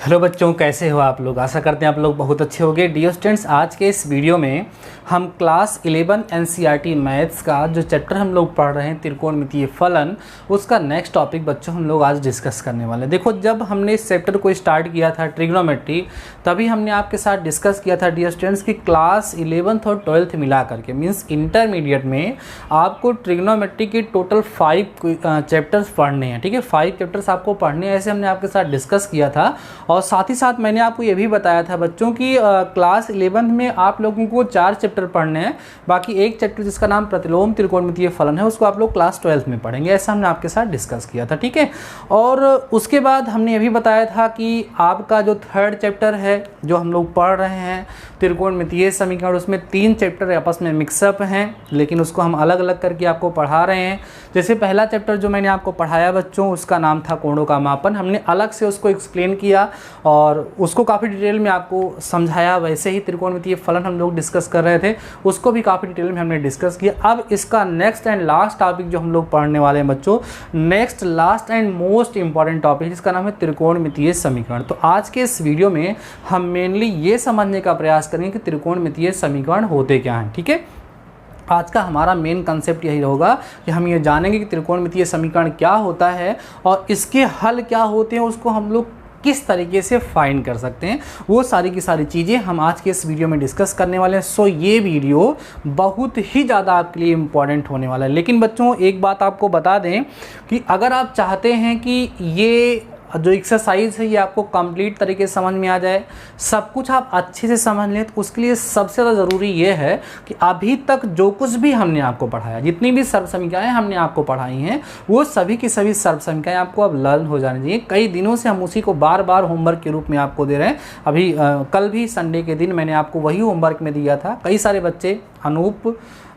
Hello बच्चों, कैसे हो आप लोग। आशा करते हैं आप लोग बहुत अच्छे होंगे। डियर स्टूडेंट्स, आज के इस वीडियो में हम क्लास 11 एनसीईआरटी मैथ्स का जो चैप्टर हम लोग पढ़ रहे हैं त्रिकोणमितीय फलन, उसका नेक्स्ट टॉपिक बच्चों हम लोग आज डिस्कस करने वाले हैं। देखो, जब हमने इस चैप्टर को स्टार्ट किया था ट्रिग्नोमेट्री, तभी हमने आपके साथ डिस्कस किया था डियर स्टूडेंट्स कि क्लास 11th और 12th मिला करके मीन्स इंटरमीडिएट में आपको ट्रिग्नोमेट्री के टोटल 5 चैप्टर्स पढ़ने हैं। ठीक है, 5 चैप्टर्स आपको पढ़ने हैं, ऐसे हमने आपके साथ डिस्कस किया था। और साथ ही साथ मैंने आपको ये भी बताया था बच्चों कि क्लास 11 में आप लोगों को 4 चैप्टर पढ़ने हैं, बाकी एक चैप्टर जिसका नाम प्रतिलोम त्रिकोणमितीय फलन है उसको आप लोग क्लास 12th में पढ़ेंगे, ऐसा हमने आपके साथ डिस्कस किया था। ठीक है, और उसके बाद हमने ये भी बताया था कि आपका जो 3rd चैप्टर है जो हम लोग पढ़ रहे हैं त्रिकोणमितीय समीकरण, उसमें 3 चैप्टर आपस में मिक्सअप हैं, लेकिन उसको हम अलग अलग करके आपको पढ़ा रहे हैं। जैसे पहला चैप्टर जो मैंने आपको पढ़ाया बच्चों, उसका नाम था कोणों का मापन। हमने अलग से उसको एक्सप्लेन किया और उसको काफ़ी डिटेल में आपको समझाया। वैसे ही त्रिकोणमितीय फलन हम लोग डिस्कस कर रहे थे, उसको भी काफ़ी डिटेल में हमने डिस्कस किया। अब इसका नेक्स्ट एंड लास्ट टॉपिक जो हम लोग पढ़ने वाले हैं बच्चों, next last and most important topic, जिसका नाम है त्रिकोणमितीय समीकरण। तो आज के इस वीडियो में हम मेनली ये समझने का प्रयास करेंगे कि त्रिकोणमितीय समीकरण होते क्या हैं। ठीक है, आज का हमारा मेन कंसेप्ट यही होगा कि हम ये जानेंगे कि त्रिकोणमितीय समीकरण क्या होता है और इसके हल क्या होते हैं, उसको हम लोग किस तरीके से फाइंड कर सकते हैं। वो सारी की सारी चीज़ें हम आज के इस वीडियो में डिस्कस करने वाले हैं। सो ये वीडियो बहुत ही ज़्यादा आपके लिए इम्पॉर्टेंट होने वाला है। लेकिन बच्चों, एक बात आपको बता दें कि अगर आप चाहते हैं कि ये जो एक्सरसाइज है ये आपको कंप्लीट तरीके से समझ में आ जाए, सब कुछ आप अच्छे से समझ लें, तो उसके लिए सबसे ज़्यादा ज़रूरी ये है कि अभी तक जो कुछ भी हमने आपको पढ़ाया, जितनी भी सर्व समीकरणाएँ हमने आपको पढ़ाई हैं, वो सभी की सभी सर्व समीकरणाएँ आपको अब लर्न हो जानी चाहिए। कई दिनों से हम उसी को बार बार होमवर्क के रूप में आपको दे रहे हैं। अभी कल भी संडे के दिन मैंने आपको वही होमवर्क में दिया था। कई सारे बच्चे, अनूप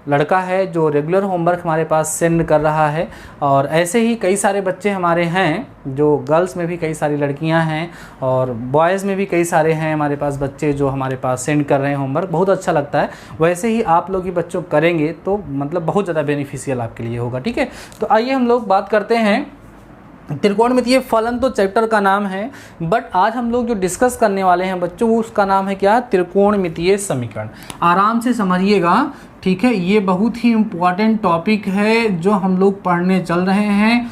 लड़का है जो रेगुलर होमवर्क हमारे पास सेंड कर रहा है, और ऐसे ही कई सारे बच्चे हमारे हैं जो गर्ल्स में भी कई सारी लड़कियां हैं और बॉयज़ में भी कई सारे हैं हमारे पास बच्चे जो हमारे पास सेंड कर रहे हैं होमवर्क। बहुत अच्छा लगता है। वैसे ही आप लोग ही बच्चों करेंगे तो मतलब बहुत ज़्यादा बेनिफिशियल आपके लिए होगा। ठीक है, तो आइए हम लोग बात करते हैं। त्रिकोणमितीय फलन तो चैप्टर का नाम है, बट आज हम लोग जो डिस्कस करने वाले हैं बच्चों, वो उसका नाम है क्या? त्रिकोणमितीय समीकरण। आराम से समझिएगा, ठीक है। ये बहुत ही इम्पॉर्टेंट टॉपिक है जो हम लोग पढ़ने चल रहे हैं,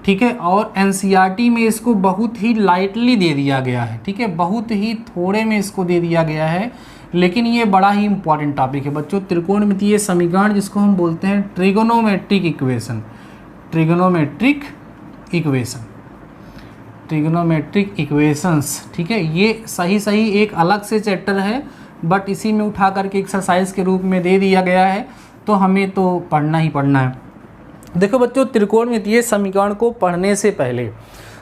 ठीक है। और एनसीईआरटी में इसको बहुत ही लाइटली दे दिया गया है, ठीक है, बहुत ही थोड़े में इसको दे दिया गया है, लेकिन ये बड़ा ही इम्पॉर्टेंट टॉपिक है बच्चों। त्रिकोणमितीय समीकरण, जिसको हम बोलते हैं ट्रिगोनोमेट्रिक इक्वेशन, ट्रिगोनोमेट्रिक इक्वेशंस, ठीक है। ये सही एक अलग से चैप्टर है, बट इसी में उठा करके एक्सरसाइज के रूप में दे दिया गया है, तो हमें तो पढ़ना ही पढ़ना है। देखो बच्चों, त्रिकोणमितीय समीकरण को पढ़ने से पहले,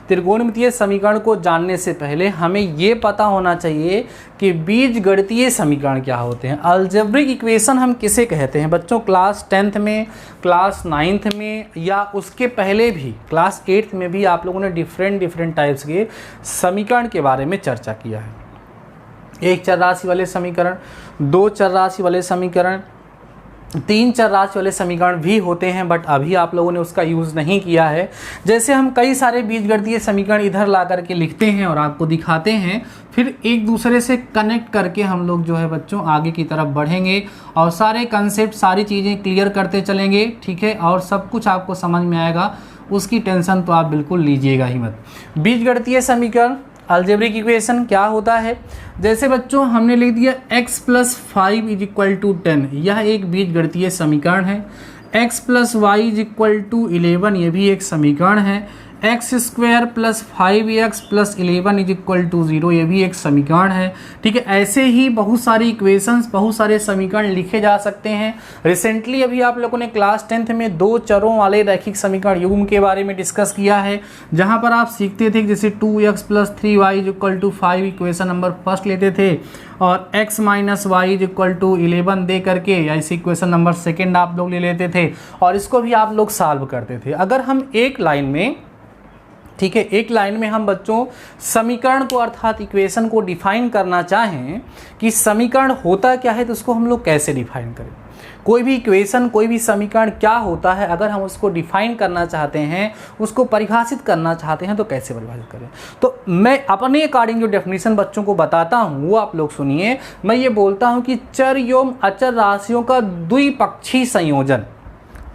त्रिकोणमितीय समीकरण को जानने से पहले हमें ये पता होना चाहिए कि बीजगणितीय समीकरण क्या होते हैं। अलजेब्रिक इक्वेशन हम किसे कहते हैं बच्चों? क्लास 10th में, क्लास 9th में, या उसके पहले भी क्लास 8th में भी आप लोगों ने डिफरेंट टाइप्स के समीकरण के बारे में चर्चा किया है। एक चर राशि वाले समीकरण, 2 चर राशि वाले समीकरण, 3 चर राशि वाले समीकरण भी होते हैं, बट अभी आप लोगों ने उसका यूज़ नहीं किया है। जैसे हम कई सारे बीजगणितीय समीकरण इधर ला करके लिखते हैं और आपको दिखाते हैं, फिर एक दूसरे से कनेक्ट करके हम लोग जो है बच्चों आगे की तरफ बढ़ेंगे और सारे कंसेप्ट, सारी चीज़ें क्लियर करते चलेंगे, ठीक है, और सब कुछ आपको समझ में आएगा। उसकी टेंशन तो आप बिल्कुल लीजिएगा ही मत। बीजगणितीय समीकरण, अलजेब्रिक इक्वेशन क्या होता है? जैसे बच्चों हमने लिख दिया x + 5 = 10, यह एक बीजगणितीय समीकरण है। x + y = 11, ये भी एक समीकरण है। x² + 5x + 11 = 0, ये भी एक समीकरण है, ठीक है। ऐसे ही बहुत सारी इक्वेशंस, बहुत सारे समीकरण लिखे जा सकते हैं। रिसेंटली अभी आप लोगों ने क्लास 10th में 2 चरों वाले रैखिक समीकरण युग्म के बारे में डिस्कस किया है, जहां पर आप सीखते थे जैसे 2x + 3y = 5 equation number first लेते थे, और x - y = 11 दे करके या इस इक्वेशन नंबर सेकेंड आप लोग ले लेते थे, और इसको भी आप लोग सॉल्व करते थे। अगर हम एक लाइन में, ठीक है, एक लाइन में हम बच्चों समीकरण को अर्थात इक्वेशन को डिफाइन करना चाहें कि समीकरण होता क्या है, तो उसको हम लोग कैसे डिफाइन करें? कोई भी इक्वेशन, कोई भी समीकरण क्या होता है, अगर हम उसको डिफाइन करना चाहते हैं, उसको परिभाषित करना चाहते हैं तो कैसे परिभाषित करें। तो मैं अपने अकॉर्डिंग जो डेफिनेशन बच्चों को बताता हूँ वो आप लोग सुनिए। मैं ये बोलता हूँ कि चर एवं अचर राशियों का द्विपक्षीय संयोजन,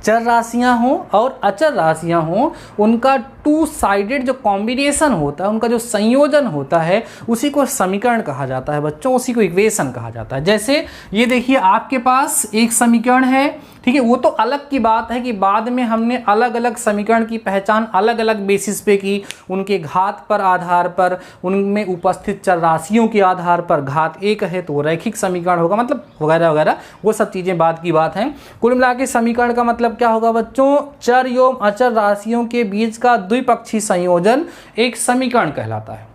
चर राशियां हों और अचर राशियां हों, उनका टू साइडेड जो कॉम्बिनेशन होता है, उनका जो संयोजन होता है, उसी को समीकरण कहा जाता है बच्चों, उसी को इक्वेशन कहा जाता है। जैसे ये देखिए आपके पास एक समीकरण है, ठीक है, वो तो अलग की बात है कि बाद में हमने अलग अलग समीकरण की पहचान अलग अलग बेसिस पे की, उनके घात पर आधार पर, उनमें उपस्थित चर राशियों के आधार पर। घात एक है तो वो रैखिक समीकरण होगा, मतलब वगैरह वगैरह, वो सब चीज़ें बाद की बात हैं। कुल मिला के समीकरण का मतलब क्या होगा बच्चों, चर एवं अचर राशियों के बीच का द्विपक्षीय संयोजन एक समीकरण कहलाता है।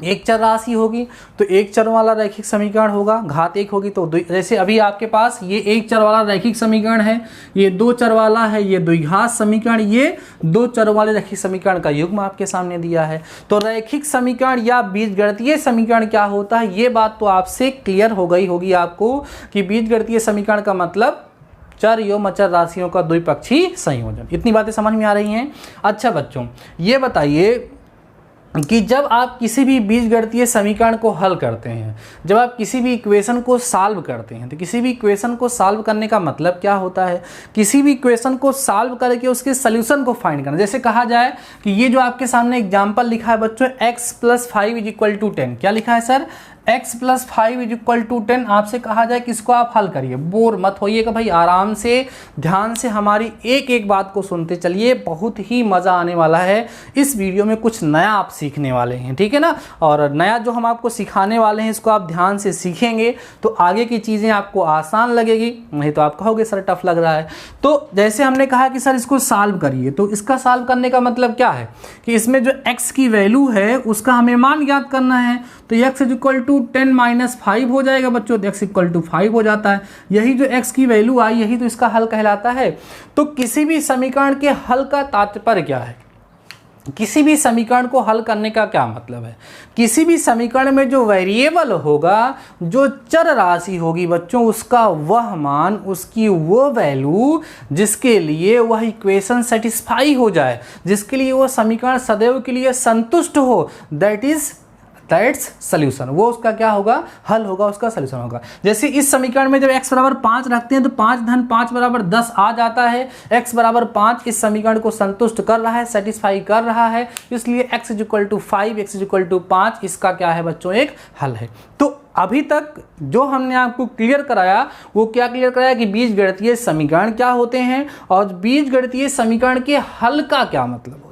एक चर राशि होगी तो एक चर वाला रैखिक समीकरण होगा, घात एक होगी तो जैसे अभी आपके पास ये एक चर वाला रैखिक समीकरण है, ये दो चर वाला है, ये द्विघात समीकरण, ये दो चर वाले रैखिक समीकरण का युग्म आपके सामने दिया है। तो रैखिक समीकरण या बीजगणितीय समीकरण क्या होता है, ये बात तो आपसे क्लियर हो गई होगी आपको कि बीजगणितीय समीकरण का मतलब चर एवं अचर राशियों का द्विपक्षीय संयोजन। इतनी बातें समझ में आ रही हैं। अच्छा बच्चों, ये बताइए कि जब आप किसी भी बीजगणितीय समीकरण को हल करते हैं, जब आप किसी भी इक्वेशन को सॉल्व करते हैं, तो किसी भी इक्वेशन को सॉल्व करने का मतलब क्या होता है, किसी भी इक्वेशन को सॉल्व करके उसके सॉल्यूशन को फाइंड करना। जैसे कहा जाए कि ये जो आपके सामने एग्जांपल लिखा है बच्चों, x + 5 = 10, क्या लिखा है सर, x + 5 = 10। आपसे कहा जाए कि इसको आप हल करिए, बोर मत होइएगा भाई, आराम से ध्यान से हमारी एक एक बात को सुनते चलिए, बहुत ही मज़ा आने वाला है। इस वीडियो में कुछ नया आप सीखने वाले हैं, ठीक है ना, और नया जो हम आपको सिखाने वाले हैं इसको आप ध्यान से सीखेंगे तो आगे की चीज़ें आपको आसान लगेगी, नहीं तो आप कहोगे सर टफ लग रहा है। तो जैसे हमने कहा कि सर इसको सॉल्व करिए, तो इसका सॉल्व करने का मतलब क्या है कि इसमें जो x की वैल्यू है उसका हमें मान ज्ञात करना है। तो x = 10 - 5 हो जाएगा बच्चों, तो x = 5 हो जाता है। यही जो x की वैल्यू आई, यही तो इसका हल कहलाता है। तो किसी भी समीकरण के हल का तात्पर्य क्या है, किसी भी समीकरण को हल करने का क्या मतलब है, किसी भी समीकरण में जो वेरिएबल होगा, जो चर राशि होगी बच्चों, उसका वह मान, उसकी वो वैल्यू जिसके लिए वह इक्वेशन सेटिस्फाई हो जाए, जिसके लिए वो समीकरण सदैव के लिए संतुष्ट हो, दैट्स सॉल्यूशन, वो उसका क्या होगा, हल होगा, उसका सॉल्यूशन होगा। जैसे इस समीकरण में जब x = 5 रखते हैं तो 5 × 5 = 10 आ जाता है। x = 5 इस समीकरण को संतुष्ट कर रहा है, सेटिस्फाई कर रहा है, इसलिए x = 5, x = 5 इसका क्या है बच्चों, एक हल है। तो अभी तक जो हमने आपको क्लियर कराया वो क्या क्लियर कराया कि बीजगणितीय समीकरण क्या होते हैं और बीजगणितीय समीकरण के हल का क्या मतलब होता है।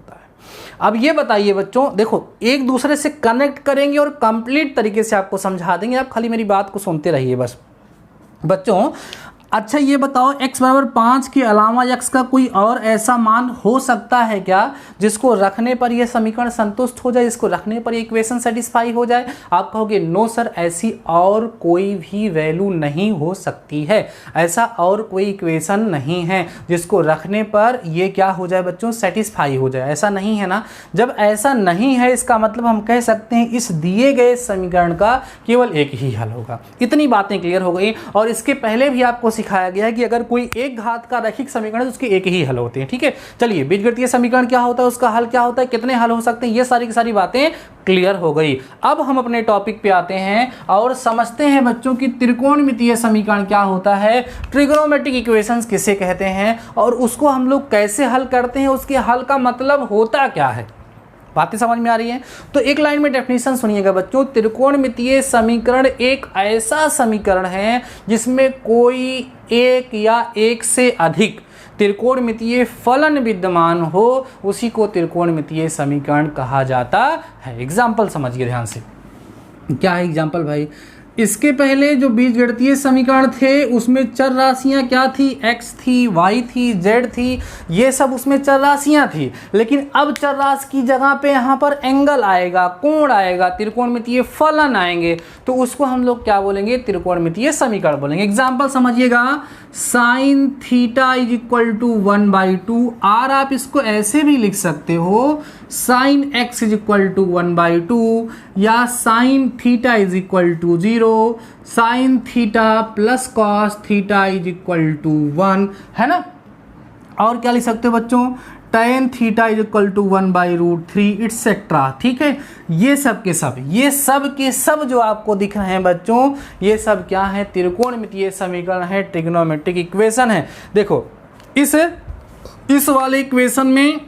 अब ये बताइए बच्चों, देखो एक दूसरे से कनेक्ट करेंगे और कंप्लीट तरीके से आपको समझा देंगे, आप खाली मेरी बात को सुनते रहिए बस बच्चों। अच्छा ये बताओ, x = 5 के अलावा x का कोई और ऐसा मान हो सकता है क्या जिसको रखने पर यह समीकरण संतुष्ट हो जाए, जिसको रखने पर इक्वेशन सेटिस्फाई हो जाए? आप कहोगे नो सर, ऐसी और कोई भी वैल्यू नहीं हो सकती है, ऐसा और कोई इक्वेशन नहीं है जिसको रखने पर ये क्या हो जाए बच्चों, सेटिस्फाई हो जाए, ऐसा नहीं है ना। जब ऐसा नहीं है इसका मतलब हम कह सकते हैं इस दिए गए समीकरण का केवल एक ही हल होगा। इतनी बातें क्लियर हो गई। और इसके पहले भी आपको सिखाया गया है कि अगर कोई एक घात का रैखिक समीकरण है तो उसके एक ही हल होते हैं, ठीक है। चलिए बीजगणितीय समीकरण क्या होता है, उसका हल क्या होता है, कितने हल हो सकते हैं, ये सारी की सारी बातें क्लियर हो गई। अब हम अपने टॉपिक पे आते हैं और समझते हैं बच्चों की त्रिकोणमितीय समीकरण क्या होता है, ट्रिग्नोमेट्रिक इक्वेशंस किसे कहते हैं और उसको हम लोग कैसे हल करते हैं, उसके हल का मतलब होता क्या है। बातें समझ में आ रही हैं? तो एक लाइन में डेफिनेशन सुनिएगा बच्चों। त्रिकोणमितीय समीकरण एक ऐसा समीकरण है जिसमें कोई एक या एक से अधिक त्रिकोणमितीय फलन विद्यमान हो, उसी को त्रिकोणमितीय समीकरण कहा जाता है। एग्जाम्पल समझिए ध्यान से, क्या है एग्जाम्पल भाई। इसके पहले जो बीजगणितीय समीकरण थे उसमें चर राशियां क्या थी, x थी, y थी, z थी, ये सब उसमें चर राशियां थी। लेकिन अब चर राशि की जगह पे यहाँ पर एंगल आएगा, कोण आएगा, त्रिकोणमितीय फलन आएंगे, तो उसको हम लोग क्या बोलेंगे, त्रिकोणमितीय समीकरण बोलेंगे। एग्जाम्पल समझिएगा, sin θ = 1/2। और आप इसको ऐसे भी लिख सकते हो sine x is equal to 1/2 या sine theta is equal to 0, sine theta plus cos theta is equal to 1, है ना। और क्या लिख सकते हो बच्चों, tan theta is equal to 1/√3 etcetera, ठीक है। ये सब के सब जो आपको दिख रहे हैं बच्चों, ये सब क्या है, त्रिकोणमितीय समीकरण है, ट्रिग्नोमेट्रिक इक्वेशन है। देखो इस वाले इक्वेशन में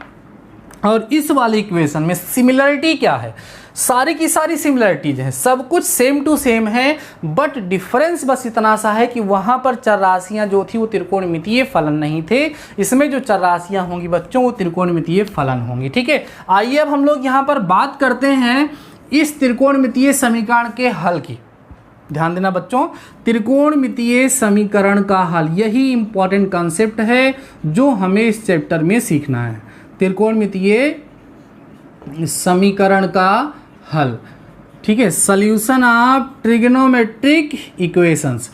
और इस वाले इक्वेशन में सिमिलरिटी क्या है, सारी की सारी सिमिलरिटीज हैं, सब कुछ सेम टू सेम है, बट डिफरेंस बस इतना सा है कि वहाँ पर चर राशियाँ जो थी वो त्रिकोणमितीय फलन नहीं थे, इसमें जो चर राशियाँ होंगी बच्चों वो त्रिकोणमितीय फलन होंगी, ठीक है। आइए अब हम लोग यहाँ पर बात करते हैं इस त्रिकोणमितीय समीकरण के हल की। ध्यान देना बच्चों, त्रिकोणमितीय समीकरण का हल, यही इंपॉर्टेंट कॉन्सेप्ट है जो हमें इस चैप्टर में सीखना है। त्रिकोणमितीय समीकरण का हल, ठीक है, सॉल्यूशन ऑफ ट्रिग्नोमेट्रिक इक्वेशंस।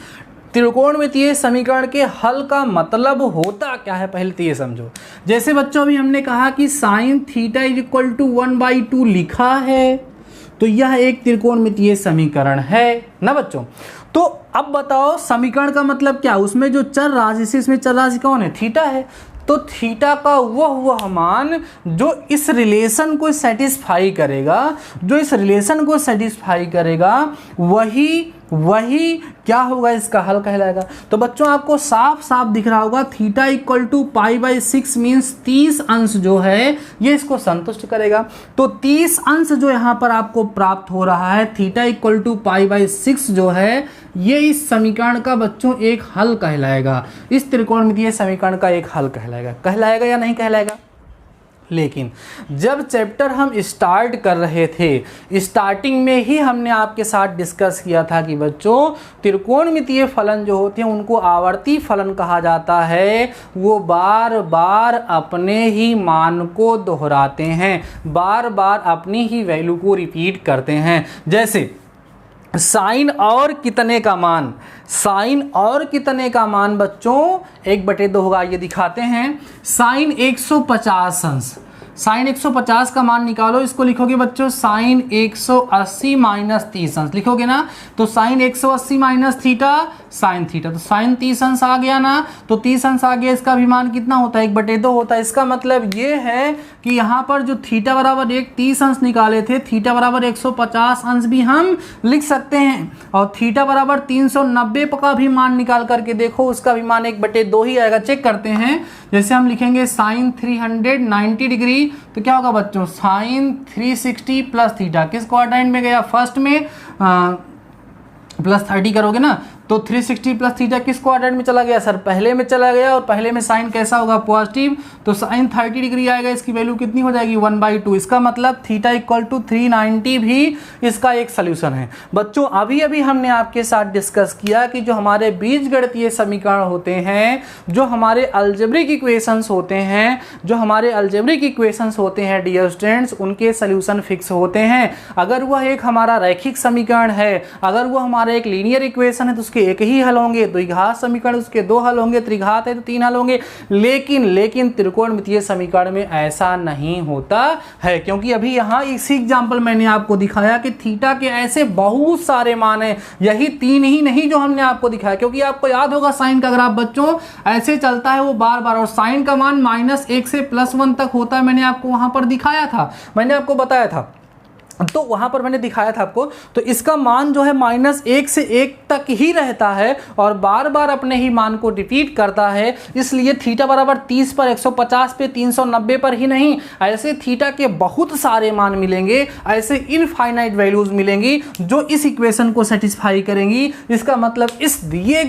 त्रिकोणमितीय समीकरण के हल का मतलब होता क्या है, पहले तो ये समझो। जैसे बच्चों अभी हमने कहा कि sine theta is equal to 1/2 लिखा है, तो यह एक त्रिकोणमितीय समीकरण है ना बच्चों। तो अब बताओ समीकरण का मतलब क्या, उसमें जो चर राशि से, इसमें चर राशि कौन है, थीटा है। तो थीटा का वह मान जो इस रिलेशन को सेटिस्फाई करेगा, वही क्या होगा, इसका हल कहलाएगा। तो बच्चों आपको साफ साफ दिख रहा होगा, थीटा इक्वल टू π/6 मीन्स 30 अंश जो है ये इसको संतुष्ट करेगा। तो 30 अंश जो यहाँ पर आपको प्राप्त हो रहा है, थीटा इक्वल टू π/6 जो है, ये इस समीकरण का बच्चों एक हल कहलाएगा, इस त्रिकोणमितीय समीकरण का एक हल कहलाएगा या नहीं कहलाएगा। लेकिन जब चैप्टर हम स्टार्ट कर रहे थे, स्टार्टिंग में ही हमने आपके साथ डिस्कस किया था कि बच्चों त्रिकोणमितीय फलन जो होते हैं उनको आवर्ती फलन कहा जाता है। वो बार बार अपने ही मान को दोहराते हैं, बार बार अपनी ही वैल्यू को रिपीट करते हैं। जैसे साइन और कितने का मान बच्चों 1/2 होगा, ये दिखाते हैं। साइन 150 अंश, साइन 150 का मान निकालो, इसको लिखोगे बच्चों साइन 180 माइनस 30 अंश लिखोगे ना। तो sine 180 minus theta sine theta, तो साइन 30 अंश आ गया ना। तो 30 अंश आ गया, इसका भी मान कितना होता है, 1/2 होता है। इसका मतलब ये है कि यहाँ पर जो थीटा बराबर 30 अंश निकाले थे, थीटा बराबर 150 अंश भी हम लिख सकते हैं। और थीटा बराबर 390 का भी मान निकाल करके देखो, उसका भी मान 1/2 ही आएगा। चेक करते हैं, जैसे हम लिखेंगे साइन 390 डिग्री, तो क्या होगा बच्चों, साइन 360 प्लस थीटा किस क्वाड्रेंट में गया, फर्स्ट में +30 करोगे ना, तो 360 प्लस थीटा किस क्वाड्रेंट में चला गया, सर पहले में चला गया। और पहले में साइन कैसा होगा, पॉजिटिव, तो साइन 30 डिग्री आएगा, इसकी वैल्यू कितनी हो जाएगी, 1/2। इसका मतलब थीटा इक्वल टू 390 भी इसका एक सोल्यूशन है। बच्चों अभी अभी हमने आपके साथ डिस्कस किया कि जो हमारे बीजगणितीय समीकरण होते हैं, जो हमारे अलजेब्रिक इक्वेशंस होते हैं, डियर स्टूडेंट्स, उनके सोल्यूशन फिक्स होते हैं। अगर वह एक हमारा रैखिक समीकरण है, अगर वो हमारा एक लीनियर इक्वेशन है, तो एक ही हल होंगे। द्विघात समीकरण उसके 2 हल होंगे, त्रिघात है तो 3 हल होंगे। लेकिन त्रिकोणमितीय समीकरण में ऐसा नहीं होता है, क्योंकि अभी यहाँ इसी एग्जांपल मैंने आपको दिखाया कि थीटा के ऐसे बहुत सारे मान हैं, यही 3 ही नहीं जो हमने आपको दिखाया। क्योंकि आपको याद होगा साइन का ग्राफ बच्चों ऐसे चलता है वो बार बार, और साइन का मान -1 से +1 तक होता है। मैंने आपको वहां पर दिखाया था, मैंने आपको बताया था, तो वहां पर मैंने दिखाया था आपको। तो इसका मान जो है -1 से 1 तक ही रहता है और बार बार अपने ही मान को रिपीट करता है। इसलिए थीटा बराबर 30 पर, 150 पे, 390 पर ही नहीं, ऐसे थीटा के बहुत सारे मान मिलेंगे, ऐसे इनफाइनाइट वैल्यूज मिलेंगी जो इस इक्वेशन को सेटिस्फाई करेंगी। इसका मतलब इस दिए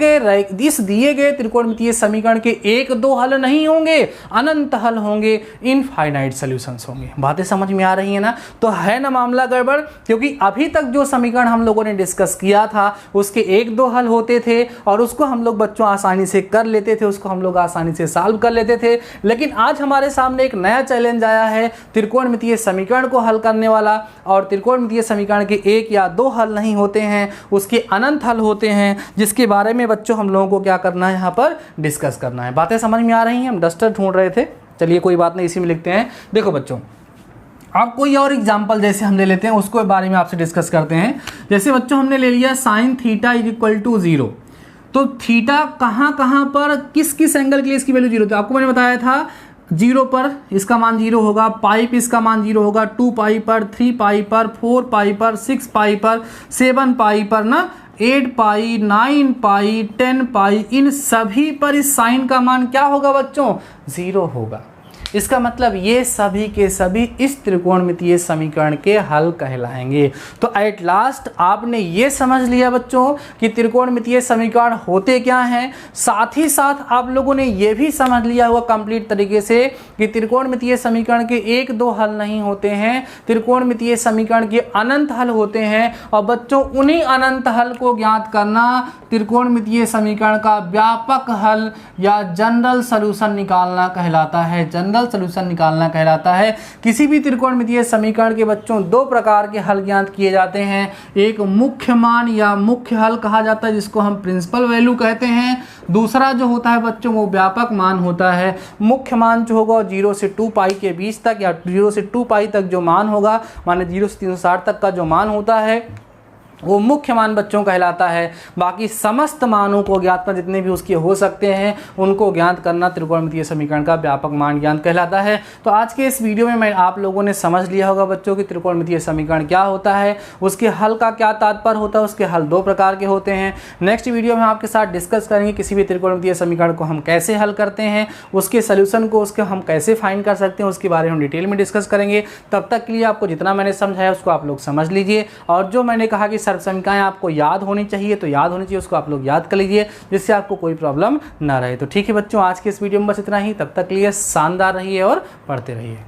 गए त्रिकोणमितीय समीकरण के 1-2 हल नहीं होंगे, अनंत हल होंगे, इनफाइनाइट सॉल्यूशंस होंगे। बातें समझ में आ रही है ना। तो है ना मामला गड़बड़, क्योंकि अभी तक जो समीकरण हम लोगों ने डिस्कस किया था उसके 1-2 हल होते थे और उसको हम लोग बच्चों आसानी से कर लेते थे, उसको हम लोग आसानी से सॉल्व कर लेते थे। लेकिन आज हमारे सामने एक नया चैलेंज आया है त्रिकोणमितीय समीकरण को हल करने वाला, और त्रिकोणमितीय समीकरण के 1 या 2 हल नहीं होते हैं, उसके अनंत हल होते हैं, जिसके बारे में बच्चों हम लोगों को क्या करना है, यहाँ पर डिस्कस करना है। बातें समझ में आ रही हैं। हम डस्टर ढूंढ रहे थे, चलिए कोई बात नहीं, इसी में लिखते हैं। देखो बच्चों, अब कोई और एग्जाम्पल जैसे हम ले लेते हैं, उसको बारे में आपसे डिस्कस करते हैं। जैसे बच्चों हमने ले लिया sine theta is equal to 0, तो थीटा कहाँ कहाँ पर किस किस एंगल के लिए इसकी वैल्यू 0 थी, आपको मैंने बताया था 0 पर इसका मान 0 होगा, पाई पे इसका मान 0 होगा, 2 पाई पर, 3 पाई पर, 4 पाई पर, 6 पाई पर, 7 पाई पर ना, 8 पाई, 9 पाई, 10 पाई, इन सभी पर इस साइन का मान क्या होगा बच्चों, 0 होगा। इसका मतलब ये सभी के सभी इस त्रिकोणमितीय समीकरण के हल कहलाएंगे। तो एट लास्ट आपने ये समझ लिया बच्चों कि त्रिकोणमितीय समीकरण होते क्या हैं, साथ ही साथ आप लोगों ने ये भी समझ लिया होगा कंप्लीट तरीके से कि त्रिकोणमितीय समीकरण के 1-2 हल नहीं होते हैं, त्रिकोणमितीय समीकरण के अनंत हल होते हैं। और बच्चों उन्हीं अनंत हल को ज्ञात करना त्रिकोणमितीय समीकरण का व्यापक हल या जनरल सॉल्यूशन निकालना कहलाता है। जनरल सॉल्यूशन निकालना कहलाता है। किसी भी त्रिकोणमितीय समीकरण के बच्चों 2 प्रकार के हल ज्ञात किए जाते हैं, एक मुख्य मान या मुख्य हल कहा जाता है जिसको हम प्रिंसिपल वैल्यू कहते हैं, दूसरा जो होता है बच्चों वो व्यापक मान होता है। मुख्य मान जो होगा 0 से 2 पाई के बीच तक या 0 से 2 पाई तक जो मान होगा, माने 0 से 360 तक का जो मान होता है वो मुख्य मान बच्चों कहलाता है। बाकी समस्त मानों को ज्ञात करना, जितने भी उसके हो सकते हैं उनको ज्ञात करना त्रिकोणमितीय समीकरण का व्यापक मान ज्ञात कहलाता है। तो आज के इस वीडियो में आप लोगों ने समझ लिया होगा बच्चों कि त्रिकोणमितीय समीकरण क्या होता है, उसके हल का क्या तात्पर्य होता है, उसके हल 2 प्रकार के होते हैं। नेक्स्ट वीडियो में आपके साथ डिस्कस करेंगे किसी भी त्रिकोणमितीय समीकरण को हम कैसे हल करते हैं, उसके सोल्यूशन को उसके हम कैसे फाइंड कर सकते हैं, उसके बारे में हम डिटेल में डिस्कस करेंगे। तब तक के लिए आपको जितना मैंने समझाया उसको आप लोग समझ लीजिए, और जो मैंने कहा कि सर्व समीकरण आपको याद होनी चाहिए तो याद होनी चाहिए, उसको आप लोग याद कर लीजिए जिससे आपको कोई प्रॉब्लम ना रहे। तो ठीक है बच्चों, आज के इस वीडियो में बस इतना ही। तब तक के लिए शानदार रहिए और पढ़ते रहिए।